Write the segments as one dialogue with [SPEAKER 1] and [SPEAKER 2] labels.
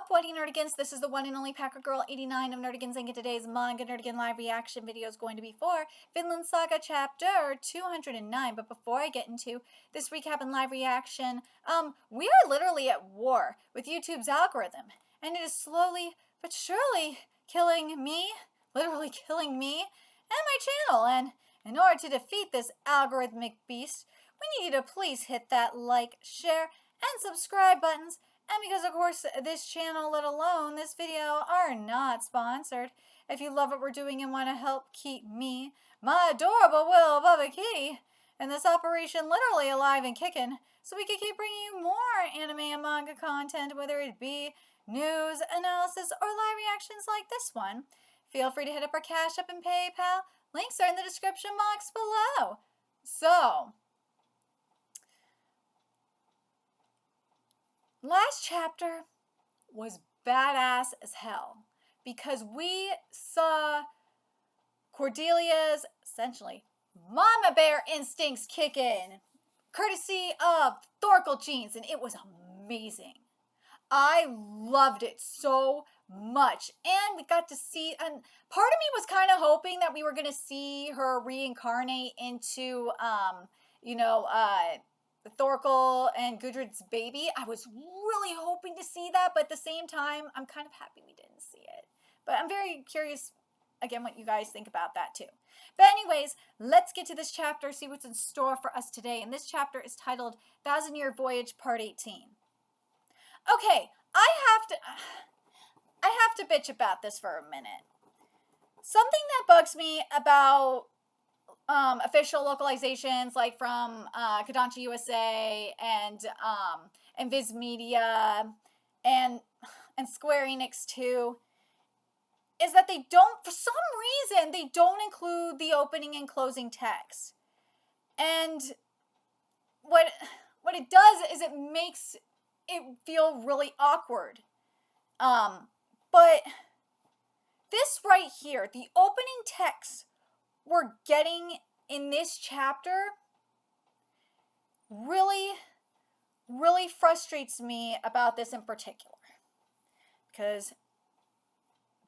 [SPEAKER 1] up, What Nerdigans? This is the one and only Packer Girl 89 of Nerdigans, and today's Manga Nerdigan live reaction video is going to be for Vinland Saga chapter 209. But before I get into this recap and live reaction, we are literally at war with YouTube's algorithm, and it is slowly but surely killing me, literally killing me and my channel. And in order to defeat this algorithmic beast, we need you to please hit that like, share, and subscribe buttons. And because, of course, this channel, let alone this video, are not sponsored. If you love what we're doing and want to help keep me, my adorable Will Bubba Kitty, and this operation literally alive and kicking, so we can keep bringing you more anime and manga content, whether it be news, analysis, or live reactions like this one, feel free to hit up our Cash App and PayPal. Links are in the description box below. So, last chapter was badass as hell because we saw Cordelia's, essentially, mama bear instincts kick in, courtesy of Thorkel genes, and it was amazing. I loved it so much, and we got to see, and part of me was kind of hoping that we were going to see her reincarnate into, Thorkel and Gudrid's baby. I was really hoping to see that, but at the same time, I'm kind of happy we didn't see it. But I'm very curious, again, what you guys think about that too. But anyways, let's get to this chapter, see what's in store for us today. And this chapter is titled Thousand Year Voyage Part 18. Okay, I have to bitch about this for a minute. Something that bugs me about official localizations, like from Kodansha USA and Viz Media and Square Enix too, is that they don't, for some reason, they don't include the opening and closing text. And what it does is it makes it feel really awkward. But this right here, the opening text we're getting in this chapter really, really frustrates me about this in particular. Because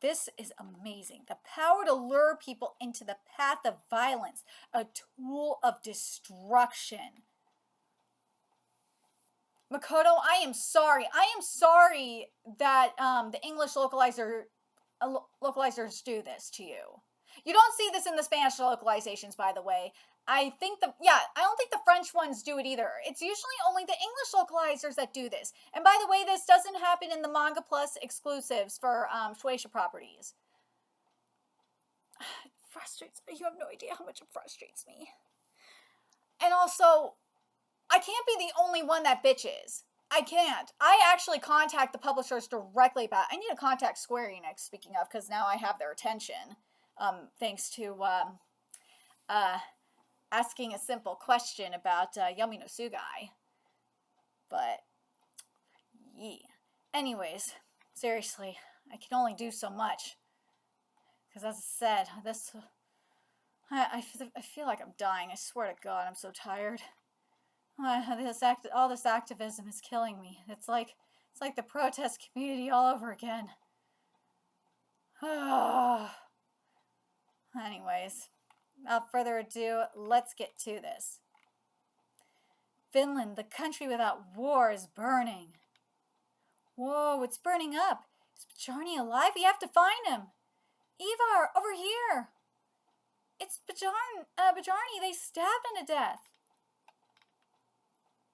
[SPEAKER 1] this is amazing. The power to lure people into the path of violence, a tool of destruction. Makoto, I am sorry. I am sorry that the English localizers do this to you. You don't see this in the Spanish localizations, by the way. I don't think the French ones do it either. It's usually only the English localizers that do this. And by the way, this doesn't happen in the Manga Plus exclusives for Shueisha properties. It frustrates me. You have no idea how much it frustrates me. And also, I can't be the only one that bitches. I can't. I actually contact the publishers directly about it. I need to contact Square Enix, speaking of, because now I have their attention. Thanks to asking a simple question about Yumi no Sugai. But, yeah. Anyways, seriously, I can only do so much. Because as I said, I feel like I'm dying. I swear to God, I'm so tired. All this activism is killing me. It's like the protest community all over again. Anyways, without further ado, let's get to this. Vinland, the country without war, is burning. Whoa, it's burning up. Is Bjarni alive? We have to find him. Ivar, over here. It's Bjarni. They stabbed him to death.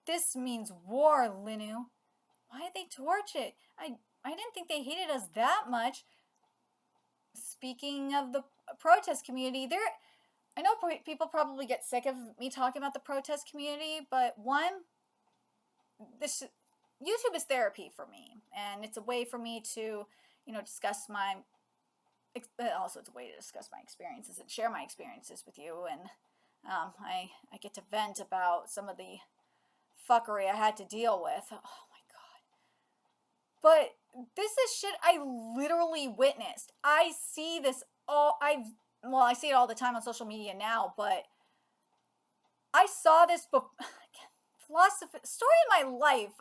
[SPEAKER 1] This means war, Linu. Why did they torch it? I didn't think they hated us that much. Speaking of the protest community, I know people probably get sick of me talking about the protest community, but one, YouTube is therapy for me, and it's a way for me to, discuss also it's a way to discuss my experiences and share my experiences with you, and I get to vent about some of the fuckery I had to deal with. Oh my God. But this is shit I literally witnessed. I see this I see it all the time on social media now, but I saw this story of my life.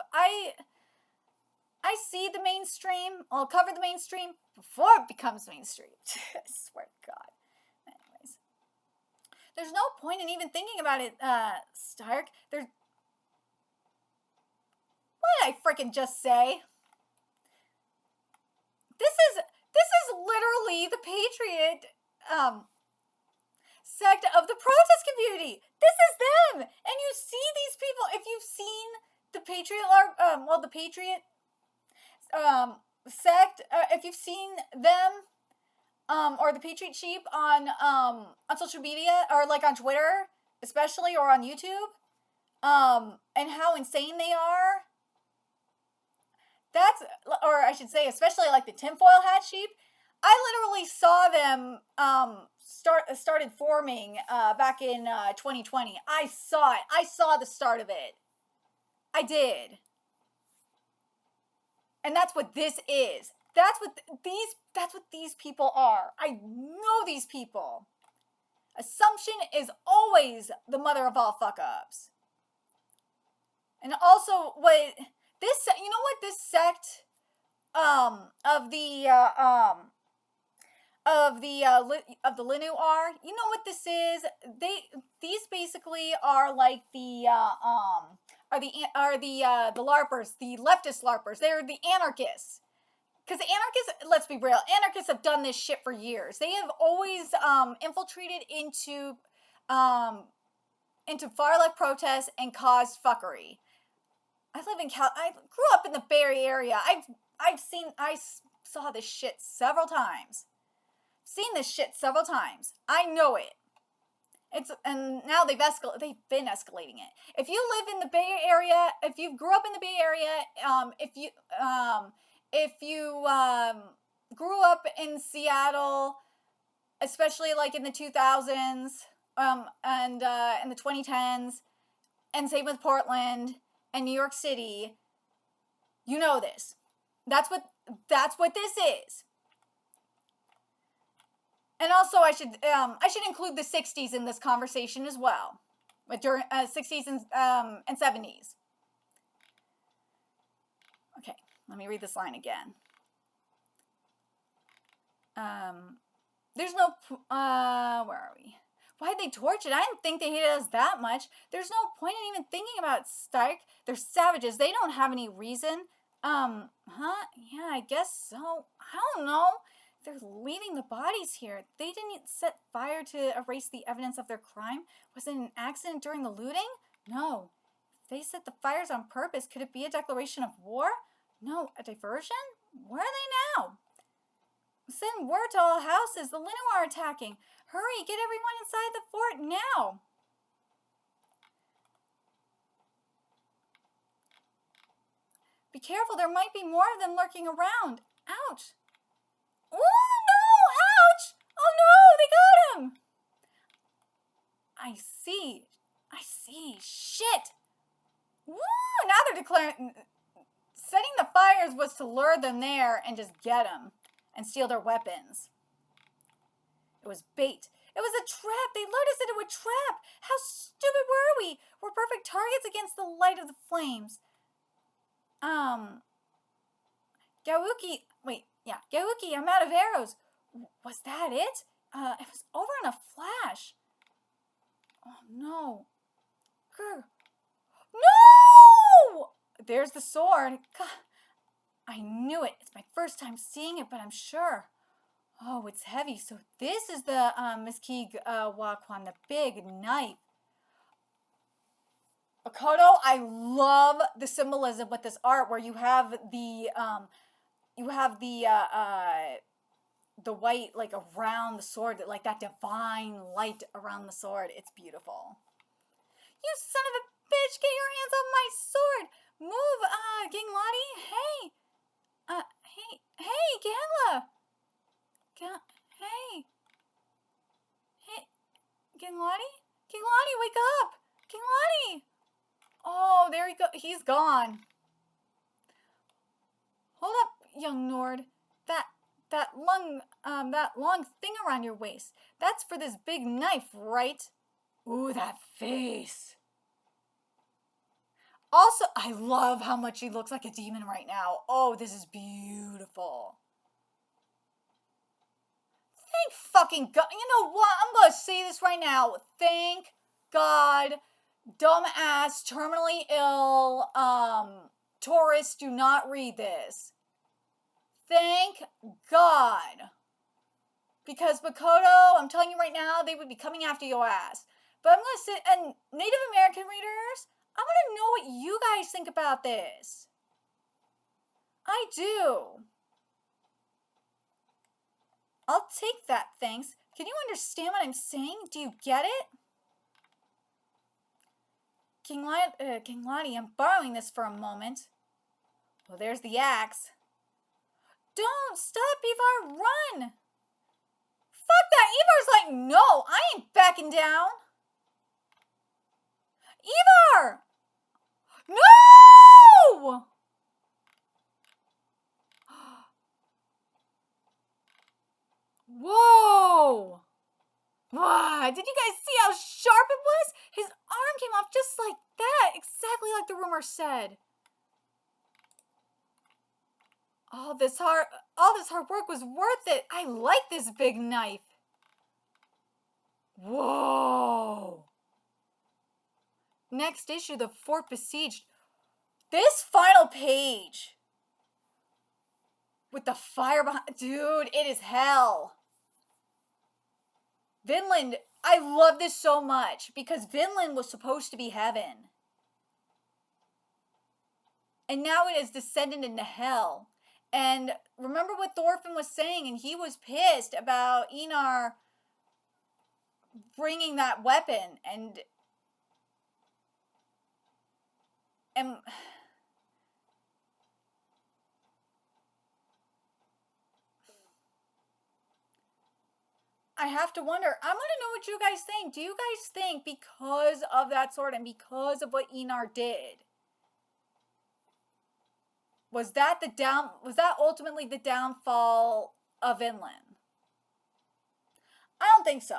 [SPEAKER 1] I see the mainstream. I'll cover the mainstream before it becomes mainstream. I swear to God. Anyways. There's no point in even thinking about it, Stark. What did I frickin' just say? This is literally the Patriot, sect of the protest community. This is them. And you see these people, if you've seen the Patriot, the Patriot, sect, if you've seen them, or the Patriot Sheep on social media, or like on Twitter, especially, or on YouTube, and how insane they are. Or I should say, especially like the tinfoil hat sheep. I literally saw them started forming back in 2020. I saw it. I saw the start of it. I did. And that's what this is. That's what these people are. I know these people. Assumption is always the mother of all fuck-ups. And also, this sect of the Linu are, you know what this is? These basically are like the LARPers, the leftist LARPers. They're the anarchists. Because anarchists, let's be real, anarchists have done this shit for years. They have always infiltrated into far left protests and caused fuckery. I grew up in the Bay Area. I saw this shit several times. Seen this shit several times. I know it. And now they've been escalating it. If you live in the Bay Area, if you grew up in the Bay Area, if you grew up in Seattle, especially like in the 2000s, and in the 2010s, and same with Portland and New York City, you know this. That's what this is. And also, I should include the 60s in this conversation as well, during 60s and 70s. Okay, let me read this line again. There's no where are we? Why'd they torch it? I didn't think they hated us that much. There's no point in even thinking about it, Stark. They're savages. They don't have any reason. Yeah, I guess so. I don't know. They're leaving the bodies here. They didn't set fire to erase the evidence of their crime. Was it an accident during the looting? No. If they set the fires on purpose, could it be a declaration of war? No. A diversion? Where are they now? Send word to all houses. The Linu are attacking. Hurry, get everyone inside the fort now. Be careful, there might be more of them lurking around. Ouch. Oh no, ouch. Oh no, they got him. I see. Shit. Woo, now they're declaring. Setting the fires was to lure them there and just get them and steal their weapons. It was bait. It was a trap. They lured us into a trap. How stupid were we? We're perfect targets against the light of the flames. Gauki, I'm out of arrows. Was that it? It was over in a flash. Oh, no. Grr. No! There's the sword. God, I knew it. It's my first time seeing it, but I'm sure. Oh, it's heavy. So this is the Miskig Wakwan, the big knife. Okoto, I love the symbolism with this art where you have the white like around the sword, like that divine light around the sword. It's beautiful. You son of a bitch! Get your hands off my sword! Move, Gingladi! Hey, Gangla! Hey, Gingladi? Gingladi, wake up! Gingladi! Oh, there he go. He's gone. Hold up, young Nord. That long thing around your waist. That's for this big knife, right? Ooh, that face. Also, I love how much he looks like a demon right now. Oh, this is beautiful. Thank fucking God. You know what? I'm gonna say this right now. Thank God, dumbass, terminally ill, tourists do not read this. Thank God. Because Makoto, I'm telling you right now, they would be coming after your ass. But I'm gonna sit, and Native American readers, I wanna know what you guys think about this. I do. I'll take that, thanks. Can you understand what I'm saying? Do you get it? King Lottie, I'm borrowing this for a moment. Well, there's the axe. Don't stop, Ivar, run! Fuck that! Ivar's like, no, I ain't backing down. Ivar! No! Whoa! Wow, did you guys see how sharp it was? His arm came off just like that, exactly like the rumor said. All this hard work was worth it. I like this big knife. Whoa! Next issue, the fort besieged. This final page with the fire behind, dude, it is hell. Vinland, I love this so much because Vinland was supposed to be heaven. And now it has descended into hell. And remember what Thorfinn was saying, and he was pissed about Einar bringing that weapon, and I have to wonder, I want to know what you guys think. Do you guys think because of that sword and because of what Einar did, was that ultimately the downfall of Vinland? I don't think so.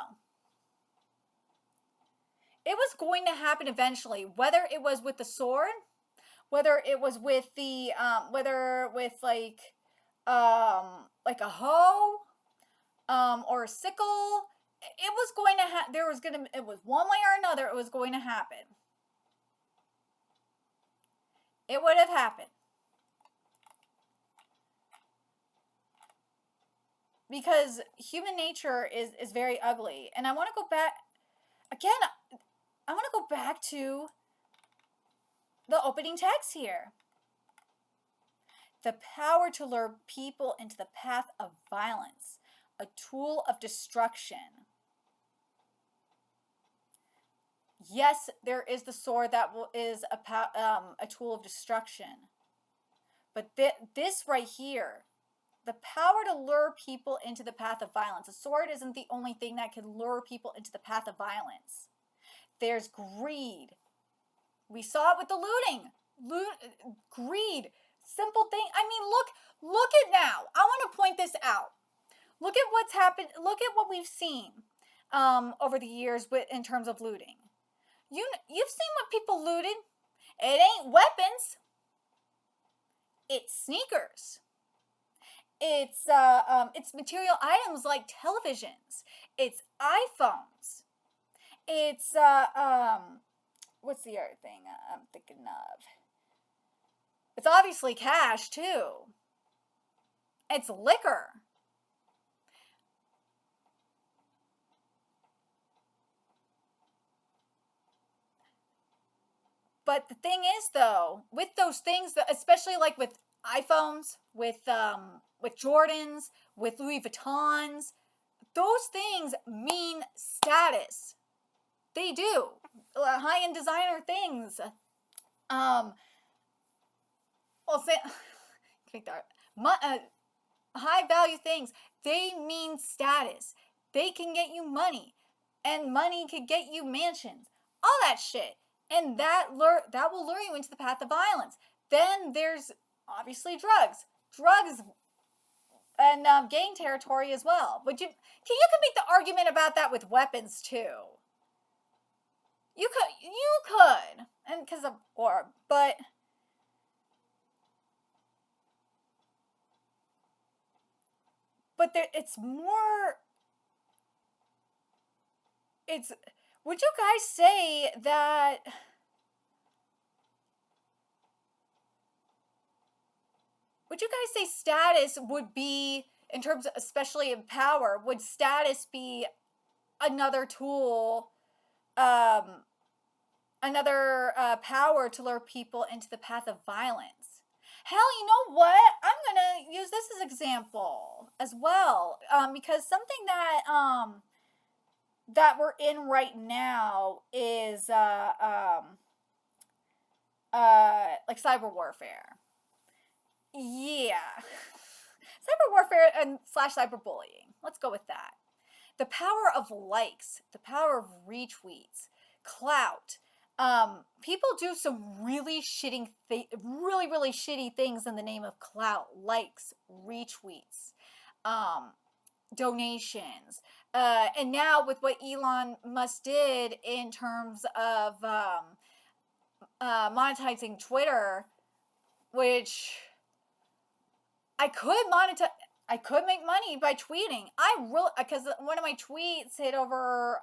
[SPEAKER 1] It was going to happen eventually, whether it was with the sword, whether it was with the whether with like a hoe, or a sickle. It was going to it was one way or another, it was going to happen. It would have happened. Because human nature is very ugly. And I want to go back, again, I want to go back to the opening text here. The power to lure people into the path of violence, a tool of destruction. Yes, there is the sword that is a tool of destruction. But this right here, the power to lure people into the path of violence. A sword isn't the only thing that can lure people into the path of violence. There's greed. We saw it with the looting. Greed. Simple thing. I mean, look at now. I want to point this out. Look at what's happened. Look at what we've seen over the years in terms of looting. You've seen what people looted. It ain't weapons. It's sneakers. It's material items like televisions. It's iPhones. It's what's the other thing I'm thinking of? It's obviously cash too. It's liquor. But the thing is, though, with those things, especially like with iPhones, with Jordans, with Louis Vuittons, those things mean status. They do. High-end designer things. I'll say, high-value things. They mean status. They can get you money, and money can get you mansions. All that shit. And that will lure you into the path of violence. Then there's obviously drugs and gang territory as well. But you can make the argument about that with weapons too. You could, and because of Orb, but there, it's more. It's. Would you guys say that? Would you guys say status would be, in terms of, especially in power, would status be another tool, um, another power to lure people into the path of violence? Hell, you know what? I'm gonna use this as example as well, because something that we're in right now is like cyber warfare. Yeah. Cyber warfare and slash cyberbullying. Let's go with that. The power of likes, the power of retweets, clout. People do some really really shitty things in the name of clout, likes, retweets, donations. And now with what Elon Musk did in terms of monetizing Twitter, which I could monetize. I could make money by tweeting. Because one of my tweets hit over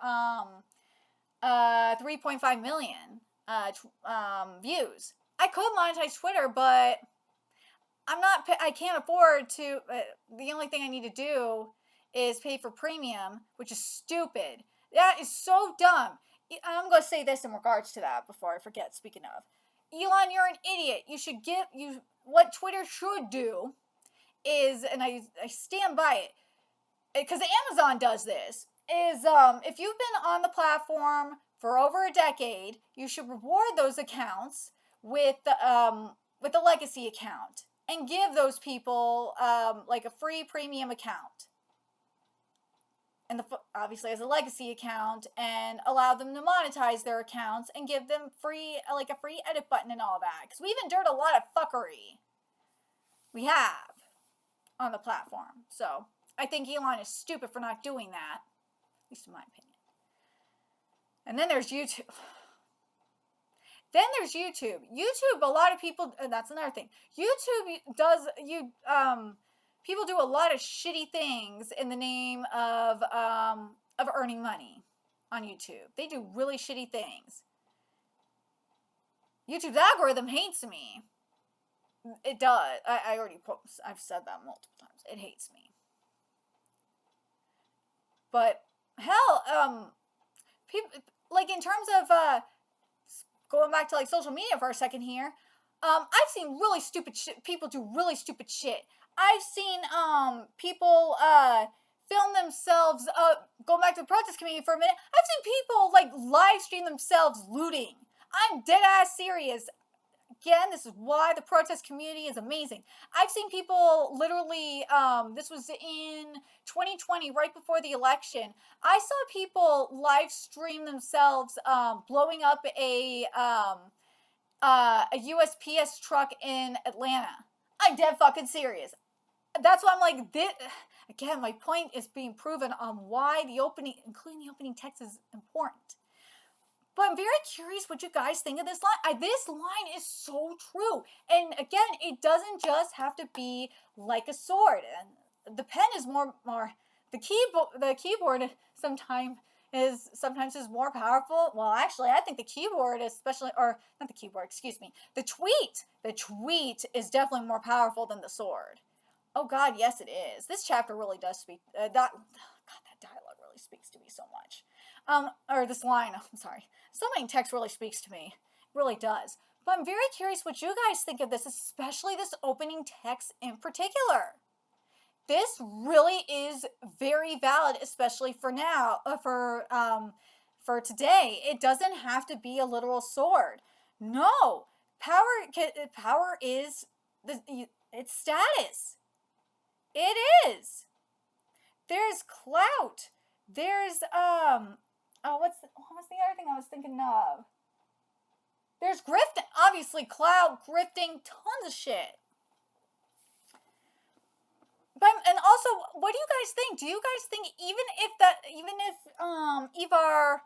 [SPEAKER 1] 3.5 million views. I could monetize Twitter, but I can't afford to. The only thing I need to do is pay for premium, which is stupid. That is so dumb. I'm going to say this in regards to that before I forget. Speaking of, Elon, you're an idiot. What Twitter should do is, and I stand by it, because Amazon does this, is if you've been on the platform for over a decade, you should reward those accounts with a legacy account and give those people like a free premium account, and obviously as a legacy account, and allow them to monetize their accounts and give them a free edit button and all that, because we've endured a lot of fuckery. We have on the platform. So I think Elon is stupid for not doing that, at least in my opinion. And then there's YouTube. YouTube, a lot of people, that's another thing. YouTube does, people do a lot of shitty things in the name of earning money on YouTube. They do really shitty things. YouTube's algorithm hates me. It does. I've said that multiple times. It hates me. But hell, people, like, in terms of going back to like social media for a second here, I've seen really stupid shit. People do really stupid shit. I've seen people film themselves. Going back to the protest community for a minute, I've seen people like live stream themselves looting. I'm dead ass serious. Again, this is why the protest community is amazing. I've seen people literally, this was in 2020, right before the election. I saw people live stream themselves blowing up a USPS truck in Atlanta. I'm dead fucking serious. That's why I'm like, again, my point is being proven on why including the opening text, is important. But I'm very curious what you guys think of this line. This line is so true. And again, it doesn't just have to be like a sword. And the pen is more the keyboard sometimes is more powerful. Well, actually, I think the keyboard or not the keyboard, excuse me. The tweet is definitely more powerful than the sword. Oh god, yes it is. This chapter really does speak that dialogue really speaks to me so much. Or this line, I'm sorry. Something in text really speaks to me. It really does. But I'm very curious what you guys think of this, especially this opening text in particular. This really is very valid, especially for now, for today. It doesn't have to be a literal sword. No, power is it's status. It is. There's clout. There's what was the other thing I was thinking of? There's grifting, obviously, clout, grifting, tons of shit. But and also, what do you guys think? Do you guys think even if Ivar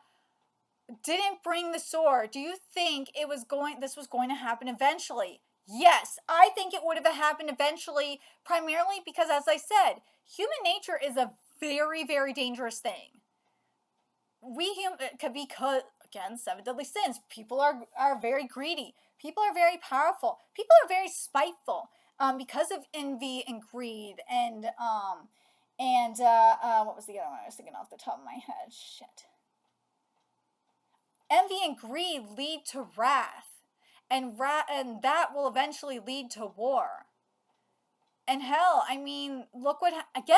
[SPEAKER 1] didn't bring the sword, do you think this was going to happen eventually? Yes, I think it would have happened eventually, primarily because, as I said, human nature is a very, very dangerous thing. Because, again, seven deadly sins. People are very greedy. People are very powerful. People are very spiteful, because of envy and greed and what was the other one I was thinking off the top of my head? Shit. Envy and greed lead to wrath, and that will eventually lead to war. And hell, I mean, look what happened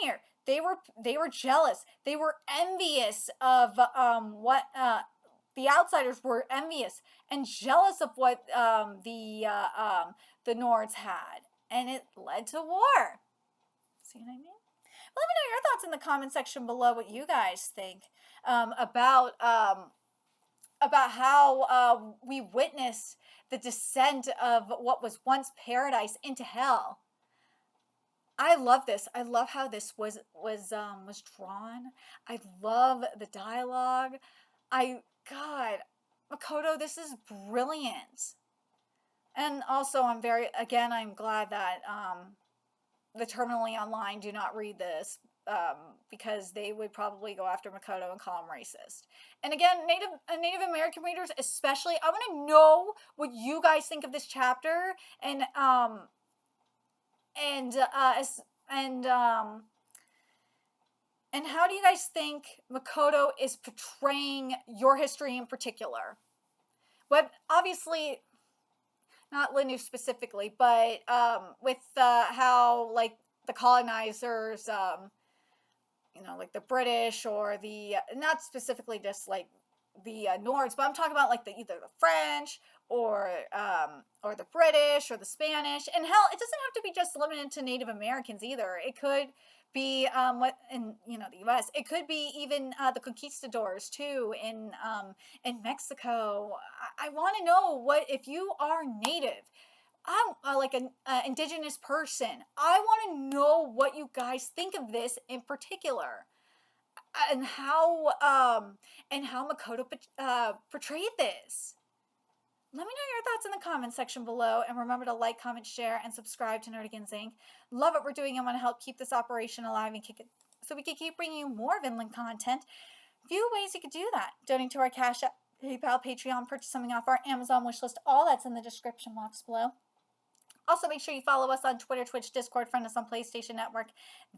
[SPEAKER 1] here. They were jealous. They were envious of what the outsiders were envious and jealous of what the Nords had, and it led to war. See what I mean? Let me know your thoughts in the comment section below. What you guys think about how we witnessed the descent of what was once paradise into hell. I love this. I love how this was drawn. I love the dialogue. God, Makoto, this is brilliant. And also, I'm glad that the Terminally Online do not read this, because they would probably go after Makoto and call him racist. And again, Native American readers especially, I want to know what you guys think of this chapter, and how do you guys think Makoto is portraying your history in particular? But obviously, not Lindu specifically, but with how, like, the colonizers, like the British or the, not specifically just like the Nords, but I'm talking about like either the French or the British or the Spanish. And hell, it doesn't have to be just limited to Native Americans either. It could be the U.S. It could be even the conquistadors too in Mexico. I want to know, what if you are Native? I'm like an indigenous person. I want to know what you guys think of this in particular, and how Makoto portrayed this. Let me know your thoughts in the comments section below, and remember to like, comment, share, and subscribe to Nerdigans Inc. Love what we're doing and want to help keep this operation alive and kick it so we can keep bringing you more Vinland content. Few ways you could do that: donate to our Cash App, PayPal, Patreon, purchase something off our Amazon wishlist. All that's in the description box below. Also, make sure you follow us on Twitter, Twitch, Discord, friend us on PlayStation Network.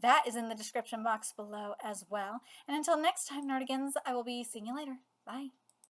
[SPEAKER 1] That is in the description box below as well. And until next time, Nerdigans, I will be seeing you later. Bye.